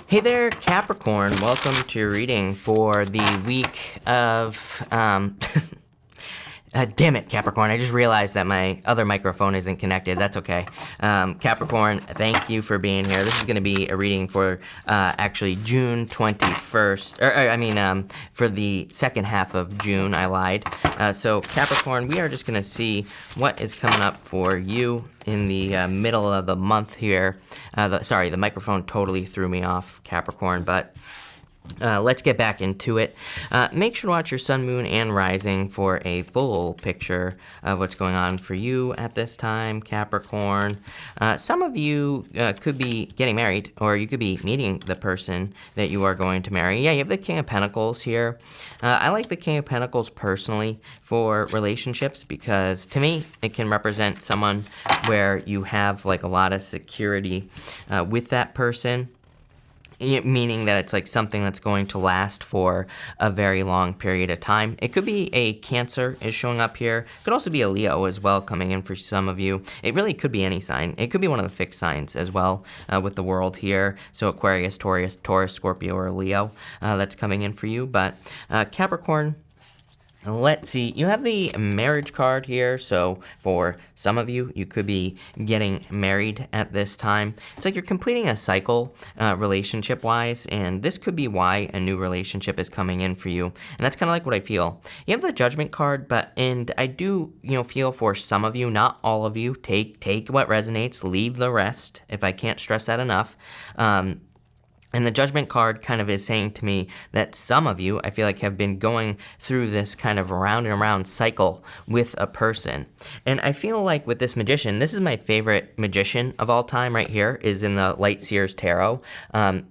Hey there, Capricorn. Welcome to your reading for the week of, damn it, Capricorn. I just realized that my other microphone isn't connected. That's okay. Capricorn, thank you for being here. This is going to be a reading for actually June 21st. For the second half of June. I lied. So, Capricorn, we are just going to see what is coming up for you in the middle of the month here. The microphone totally threw me off, Capricorn, but let's get back into it. Make sure to watch your sun, moon, and rising for a full picture of what's going on for you at this time, Capricorn. Some of you could be getting married, or you could be meeting the person that you are going to marry. Yeah, you have the King of Pentacles here. I like the King of Pentacles personally for relationships because to me, it can represent someone where you have like a lot of security with that person. Meaning that it's like something that's going to last for a very long period of time. It could be a Cancer is showing up here. It could also be a Leo as well coming in for some of you. It really could be any sign. It could be one of the fixed signs as well with the world here. So Aquarius, Taurus, Scorpio, or Leo that's coming in for you. But Capricorn, let's see, you have the marriage card here, so for some of you, you could be getting married at this time. It's like you're completing a cycle relationship-wise, and this could be why a new relationship is coming in for you, and that's kind of like what I feel. You have the Judgment card, and I do, feel for some of you, not all of you, take what resonates, leave the rest, if I can't stress that enough. And the Judgment card kind of is saying to me that some of you, I feel like, have been going through this kind of round and round cycle with a person. And I feel like with this Magician, this is my favorite Magician of all time right here, is in the Light Seers Tarot.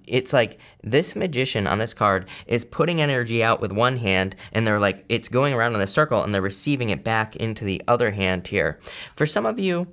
It's like this Magician on this card is putting energy out with one hand, and they're like, it's going around in a circle, and they're receiving it back into the other hand here. For some of you,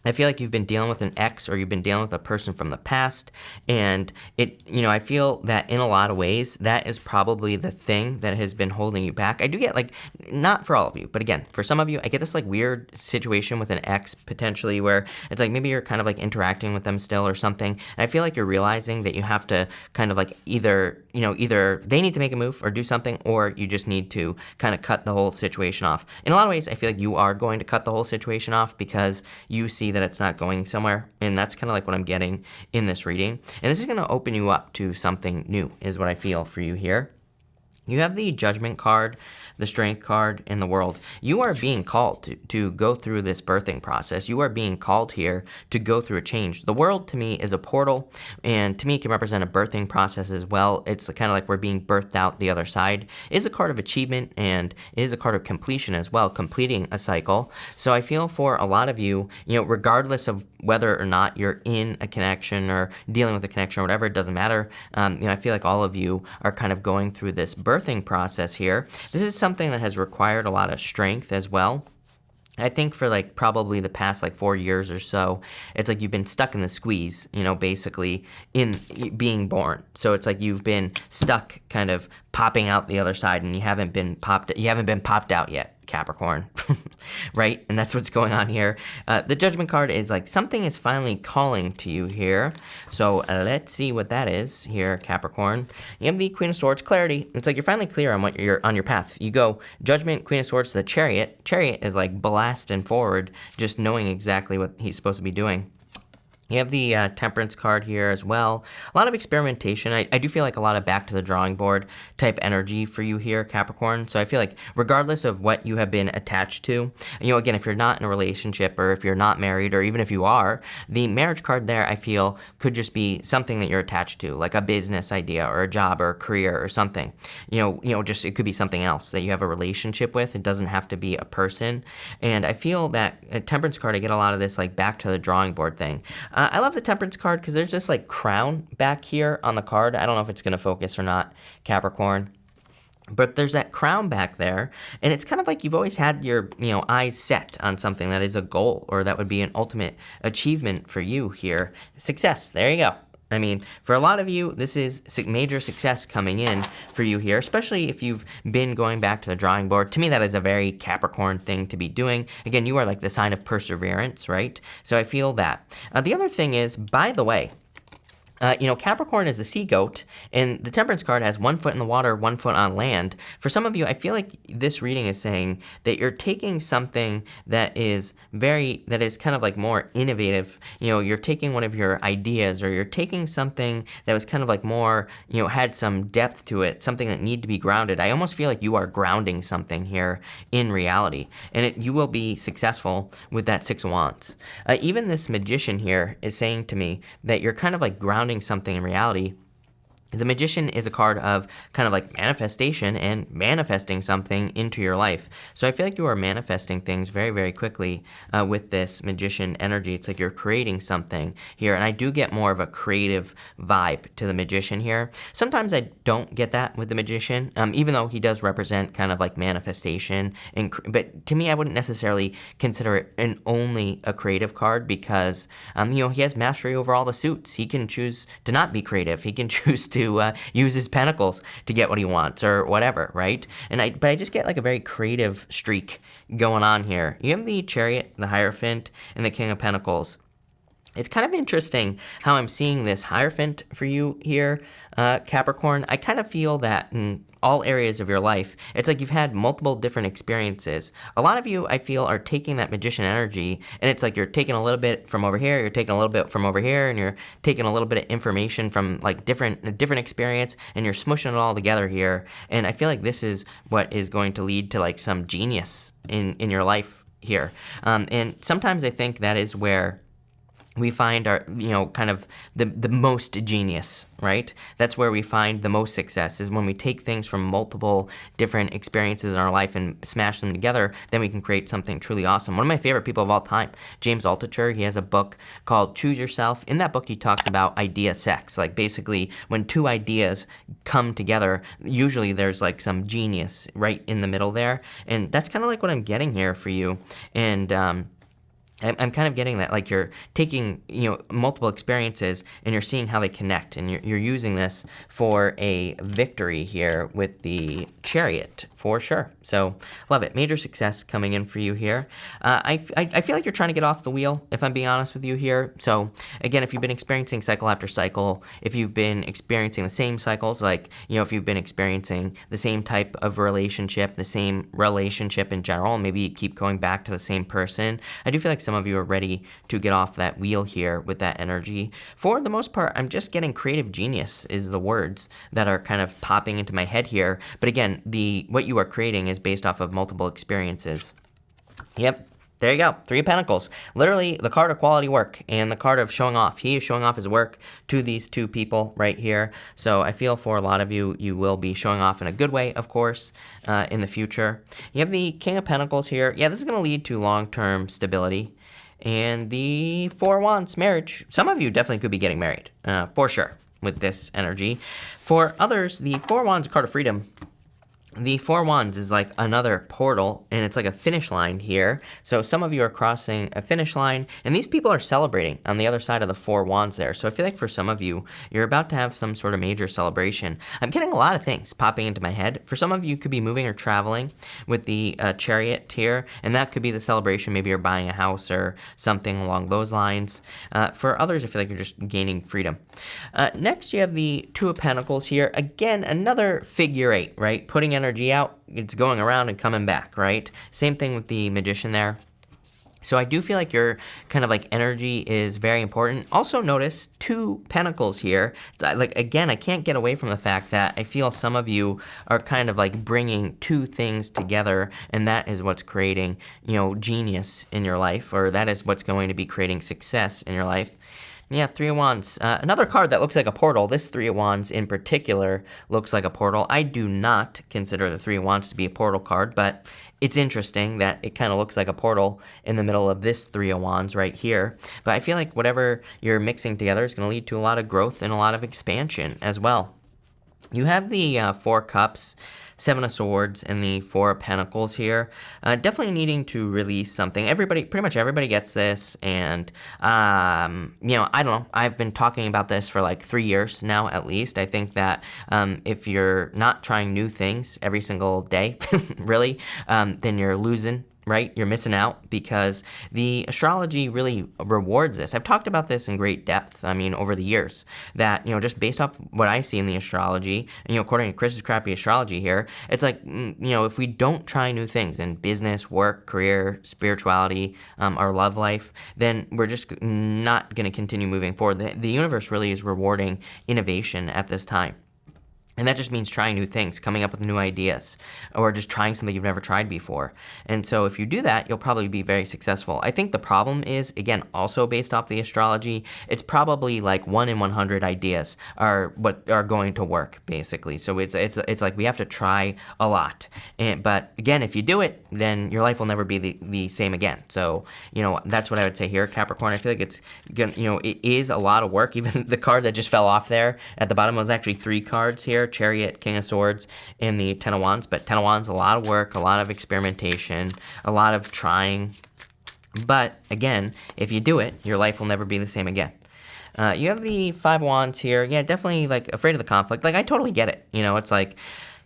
I feel like you've been dealing with an ex or you've been dealing with a person from the past, and I feel that in a lot of ways, that is probably the thing that has been holding you back. I do get not for all of you, but again, for some of you, I get this weird situation with an ex potentially where it's like maybe you're kind of interacting with them still or something, and I feel like you're realizing that you have to kind of either they need to make a move or do something, or you just need to kind of cut the whole situation off. In a lot of ways, I feel like you are going to cut the whole situation off because you see that it's not going somewhere, and that's kind of like what I'm getting in this reading. And this is going to open you up to something new, is what I feel for you here. You have the Judgment card, the Strength card, and the World. You are being called to go through this birthing process. You are being called here to go through a change. The World, to me, is a portal, and to me, it can represent a birthing process as well. It's kind of like we're being birthed out the other side. It is a card of achievement, and it is a card of completion as well, completing a cycle. So I feel for a lot of you, regardless of whether or not you're in a connection or dealing with a connection or whatever, it doesn't matter. I feel like all of you are kind of going through this birthing process here. This is something that has required a lot of strength as well. I think for probably the past 4 years or so, it's like you've been stuck in the squeeze, basically in being born. So it's like you've been stuck kind of popping out the other side, and you haven't been popped out yet, Capricorn, right? And that's what's going on here. The Judgment card is something is finally calling to you here. So let's see what that is here, Capricorn. You have the Queen of Swords, clarity. It's like you're finally clear on what you're on your path. You go Judgment, Queen of Swords to the Chariot. Chariot is blasting forward, just knowing exactly what he's supposed to be doing. You have the Temperance card here as well. A lot of experimentation. I do feel like a lot of back to the drawing board type energy for you here, Capricorn. So I feel like regardless of what you have been attached to, again, if you're not in a relationship or if you're not married or even if you are, the marriage card there, I feel, could just be something that you're attached to, like a business idea or a job or a career or something. Just it could be something else that you have a relationship with. It doesn't have to be a person. And I feel that a Temperance card, I get a lot of this back to the drawing board thing. I love the Temperance card because there's this crown back here on the card. I don't know if it's going to focus or not, Capricorn. But there's that crown back there, and it's kind of like you've always had your, eyes set on something that is a goal, or that would be an ultimate achievement for you here. Success, there you go. I mean, for a lot of you, this is major success coming in for you here, especially if you've been going back to the drawing board. To me, that is a very Capricorn thing to be doing. Again, you are the sign of perseverance, right? So I feel that. The other thing is, by the way, Capricorn is the sea goat, and the Temperance card has 1 foot in the water, 1 foot on land. For some of you, I feel like this reading is saying that you're taking something that is kind of like more innovative. You're taking one of your ideas, or you're taking something that was kind of like more, had some depth to it, something that needed to be grounded. I almost feel like you are grounding something here in reality, and you will be successful with that Six of Wands. Even this Magician here is saying to me that you're kind of like grounding something in reality. The Magician is a card of kind of like manifestation and manifesting something into your life. So I feel like you are manifesting things very, very quickly with this Magician energy. It's like you're creating something here. And I do get more of a creative vibe to the Magician here. Sometimes I don't get that with the Magician, even though he does represent kind of like manifestation. But to me, I wouldn't necessarily consider it only a creative card because, he has mastery over all the suits. He can choose to not be creative. He can choose to use his pentacles to get what he wants or whatever, right? But I just get like a very creative streak going on here. You have the Chariot, the Hierophant, and the King of Pentacles. It's kind of interesting how I'm seeing this Hierophant for you here, Capricorn. I kind of feel that in all areas of your life, it's like you've had multiple different experiences. A lot of you, I feel, are taking that Magician energy, and it's like you're taking a little bit from over here, you're taking a little bit from over here, and you're taking a little bit of information from like a different experience, and you're smushing it all together here. And I feel like this is what is going to lead to like some genius in your life here. And sometimes I think that is where we find our, kind of the most genius, right? That's where we find the most success, is when we take things from multiple different experiences in our life and smash them together, then we can create something truly awesome. One of my favorite people of all time, James Altucher, he has a book called Choose Yourself. In that book, he talks about idea sex. Like basically when two ideas come together, usually there's like some genius right in the middle there. And that's kind of like what I'm getting here for you. And, I'm kind of getting that, like you're taking, multiple experiences and you're seeing how they connect, and you're using this for a victory here with the Chariot for sure. So love it. Major success coming in for you here. I feel like you're trying to get off the wheel, if I'm being honest with you here. So again, if you've been experiencing cycle after cycle, if you've been experiencing the same cycles, like, if you've been experiencing the same type of relationship, the same relationship in general, maybe you keep going back to the same person, I do feel like some of you are ready to get off that wheel here with that energy. For the most part, I'm just getting creative genius is the words that are kind of popping into my head here. But again, what you are creating is based off of multiple experiences. Yep. There you go. Three of Pentacles. Literally the card of quality work and the card of showing off. He is showing off his work to these two people right here. So I feel for a lot of you, you will be showing off in a good way, of course, in the future. You have the King of Pentacles here. Yeah, this is going to lead to long-term stability. And the Four of Wands, marriage. Some of you definitely could be getting married, for sure, with this energy. For others, the Four of Wands, card of freedom. The Four of Wands is like another portal, and it's like a finish line here. So some of you are crossing a finish line, and these people are celebrating on the other side of the Four of Wands there. So I feel like for some of you, you're about to have some sort of major celebration. I'm getting a lot of things popping into my head. For some of you, could be moving or traveling with the Chariot here, and that could be the celebration. Maybe you're buying a house or something along those lines. For others, I feel like you're just gaining freedom. Next, you have the Two of Pentacles here. Again, another figure eight, right? Putting energy out, it's going around and coming back, right? Same thing with the Magician there. So I do feel like your kind of like energy is very important. Also notice Two Pentacles here. Like, again, I can't get away from the fact that I feel some of you are kind of like bringing two things together, and that is what's creating, genius in your life, or that is what's going to be creating success in your life. Yeah, Three of Wands. Another card that looks like a portal. This Three of Wands in particular looks like a portal. I do not consider the Three of Wands to be a portal card, but it's interesting that it kind of looks like a portal in the middle of this Three of Wands right here. But I feel like whatever you're mixing together is going to lead to a lot of growth and a lot of expansion as well. You have the Four Cups, Seven of Swords, and the Four of Pentacles here. Definitely needing to release something. Pretty much everybody gets this, and, I don't know. I've been talking about this for like 3 years now, at least. I think that if you're not trying new things every single day, really, then you're losing, right? You're missing out because the astrology really rewards this. I've talked about this in great depth, I mean, over the years, that, just based off what I see in the astrology, and, according to Chris's crappy astrology here, it's like, if we don't try new things in business, work, career, spirituality, our love life, then we're just not going to continue moving forward. The universe really is rewarding innovation at this time. And that just means trying new things, coming up with new ideas, or just trying something you've never tried before. And so if you do that, you'll probably be very successful. I think the problem is, again, also based off the astrology, it's probably like 1 in 100 ideas are what are going to work, basically. So it's like we have to try a lot. But again, if you do it, then your life will never be the same again. So, that's what I would say here, Capricorn. I feel like it's, it is a lot of work. Even the card that just fell off there at the bottom was actually 3 cards here. Chariot, King of Swords, and the Ten of Wands. But Ten of Wands, a lot of work, a lot of experimentation, a lot of trying. But again, if you do it, your life will never be the same again. You have the Five of Wands here. Yeah, definitely like afraid of the conflict. Like, I totally get it. It's like,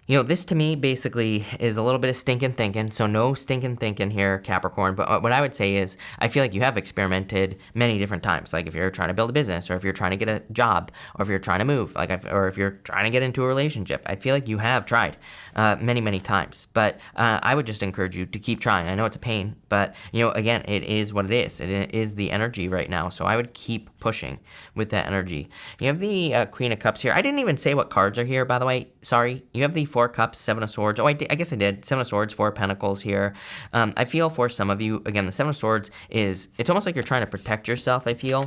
this to me basically is a little bit of stinking thinking. So no stinking thinking here, Capricorn. But what I would say is, I feel like you have experimented many different times. Like if you're trying to build a business, or if you're trying to get a job, or if you're trying to move, or if you're trying to get into a relationship, I feel like you have tried many, many times. But I would just encourage you to keep trying. I know it's a pain, but again, it is what it is. It is the energy right now. So I would keep pushing with that energy. You have the Queen of Cups here. I didn't even say what cards are here, by the way. Sorry. You have the 4 Cups, 7 of Swords. Oh, I guess I did. 7 of Swords, 4 of Pentacles here. I feel for some of you, again, the 7 of Swords it's almost like you're trying to protect yourself, I feel,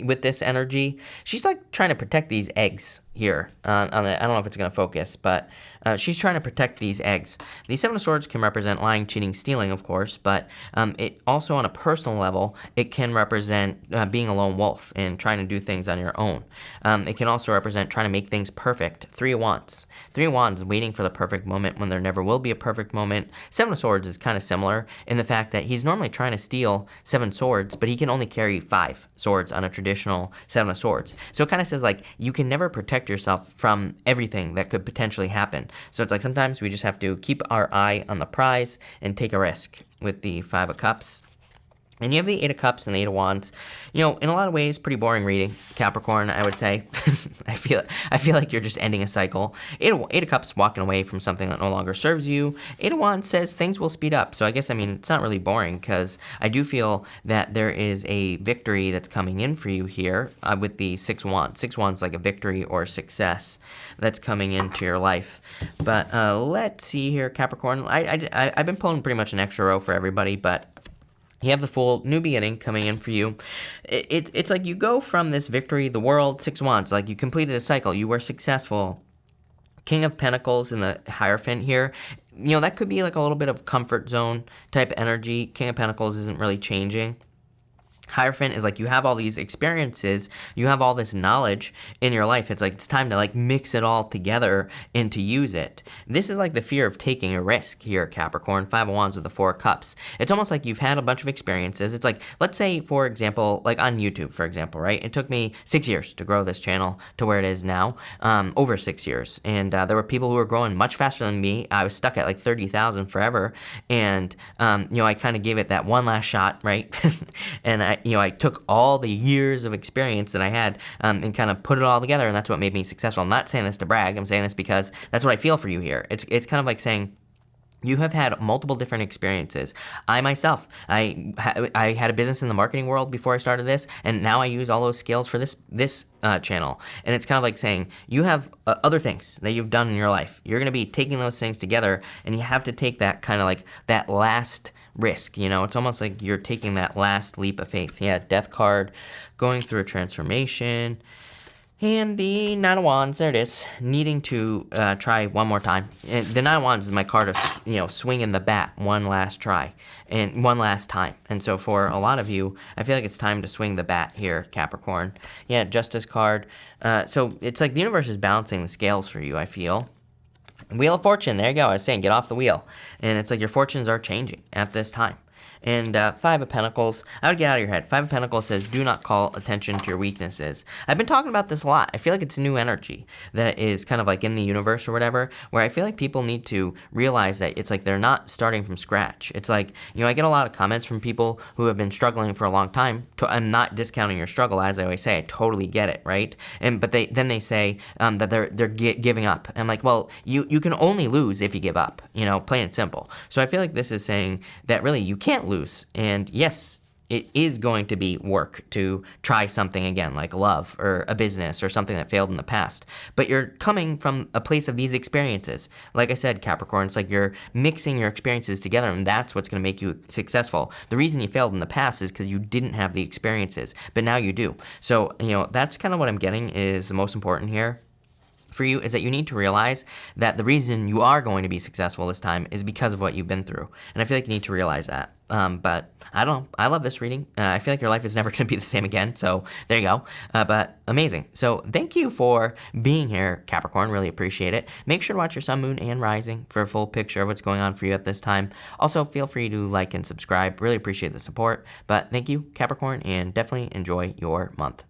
with this energy. She's like trying to protect these eggs here. I don't know if it's going to focus, but she's trying to protect these eggs. The Seven of Swords can represent lying, cheating, stealing, of course, but it also, on a personal level, it can represent being a lone wolf and trying to do things on your own. It can also represent trying to make things perfect. 3 of Wands. 3 of Wands, waiting for the perfect moment when there never will be a perfect moment. 7 of Swords is kind of similar in the fact that he's normally trying to steal 7 swords, but he can only carry 5 swords on a traditional 7 of Swords. So it kind of says, like, you can never protect yourself from everything that could potentially happen. So it's like sometimes we just have to keep our eye on the prize and take a risk with the 5 of Cups. And you have the 8 of Cups and the 8 of Wands. In a lot of ways, pretty boring reading, Capricorn, I would say. I feel like you're just ending a cycle. 8 of Cups, walking away from something that no longer serves you. 8 of Wands says things will speed up. So I guess, it's not really boring, because I do feel that there is a victory that's coming in for you here with the 6 of Wands. 6 of Wands, like a victory or success that's coming into your life. But let's see here, Capricorn. I've been pulling pretty much an extra row for everybody, but you have the Fool, new beginning coming in for you. It's like you go from this victory, the world, 6 Wands, like you completed a cycle, you were successful. King of Pentacles in the Hierophant here, that could be like a little bit of comfort zone type energy. King of Pentacles isn't really changing. Hierophant is like you have all these experiences, you have all this knowledge in your life. It's like it's time to like mix it all together and to use it. This is like the fear of taking a risk here, Capricorn. 5 of Wands with the 4 of Cups. It's almost like you've had a bunch of experiences. It's like, let's say, for example, like on YouTube, for example, right? It took me 6 years to grow this channel to where it is now, over 6 years. And there were people who were growing much faster than me. I was stuck at like 30,000 forever. And, I kind of gave it that one last shot, right? And I took all the years of experience that I had and kind of put it all together, and that's what made me successful. I'm not saying this to brag. I'm saying this because that's what I feel for you here. It's kind of like saying, you have had multiple different experiences. I myself, I had a business in the marketing world before I started this, and now I use all those skills for this channel. And it's kind of like saying, you have other things that you've done in your life. You're going to be taking those things together, and you have to take that kind of like that last risk. It's almost like you're taking that last leap of faith. Yeah, Death card, going through a transformation. And the 9 of Wands, there it is, needing to try one more time. And the 9 of Wands is my card of, swinging the bat one last try and one last time. And so for a lot of you, I feel like it's time to swing the bat here, Capricorn. Yeah, Justice card. So it's like the universe is balancing the scales for you, I feel. Wheel of Fortune, there you go. I was saying, get off the wheel. And it's like your fortunes are changing at this time. And Five of Pentacles, I would get out of your head. Five of Pentacles says, do not call attention to your weaknesses. I've been talking about this a lot. I feel like it's new energy that is kind of like in the universe or whatever, where I feel like people need to realize that it's like they're not starting from scratch. It's like, I get a lot of comments from people who have been struggling for a long time. I'm not discounting your struggle, as I always say. I totally get it, right? But they say that they're giving up. I'm like, well, you can only lose if you give up, plain and simple. So I feel like this is saying that really you can't lose. And yes, it is going to be work to try something again, like love or a business or something that failed in the past. But you're coming from a place of these experiences. Like I said, Capricorn, it's like you're mixing your experiences together, and that's what's going to make you successful. The reason you failed in the past is because you didn't have the experiences, but now you do. So, that's kind of what I'm getting is the most important here for you, is that you need to realize that the reason you are going to be successful this time is because of what you've been through. And I feel like you need to realize that. But I don't know. I love this reading. I feel like your life is never going to be the same again. So there you go. But amazing. So thank you for being here, Capricorn. Really appreciate it. Make sure to watch your sun, moon, and rising for a full picture of what's going on for you at this time. Also, feel free to like and subscribe. Really appreciate the support. But thank you, Capricorn, and definitely enjoy your month.